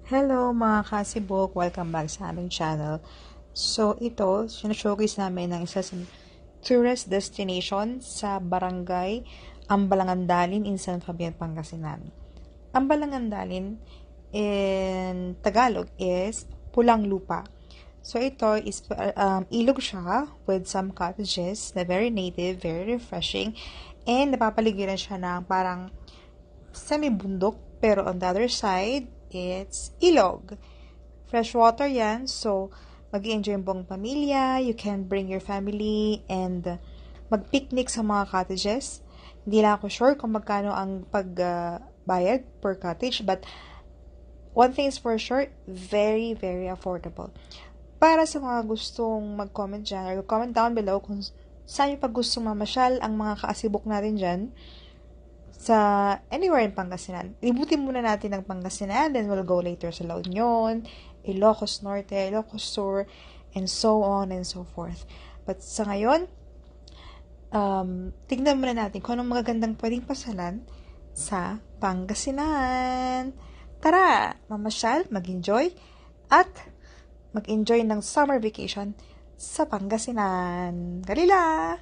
Hello mga kasibok! Welcome back sa aming channel. So ito, sinashowcase namin ng isa sa tourist destination sa barangay Ambalangandalin in San Fabian, Pangasinan. Ambalangandalin in Tagalog is Pulang Lupa. So ito is ilog siya with some cottages na very native, very refreshing, and napapaligiran siya ng parang semi-bundok, pero on the other side, it's ilog. Fresh water yan, so mag-enjoy yung buong pamilya, you can bring your family and mag-picnic sa mga cottages. Hindi lang ako sure kung magkano ang pagbayad per cottage, but one thing is for sure, very, very affordable. Para sa mga gustong mag-comment dyan, or comment down below kung saan yung pag gustong mamasyal ang mga kaasibok natin dyan sa anywhere in Pangasinan. Libutin muna natin ang Pangasinan, then we'll go later sa La Union, Ilocos Norte, Ilocos Sur, and so on and so forth. But sa ngayon, tignan muna natin kung anong magagandang pwedeng pasalan sa Pangasinan. Tara, mamasyal, mag-enjoy, at mag-enjoy ng summer vacation sa Pangasinan. Galila!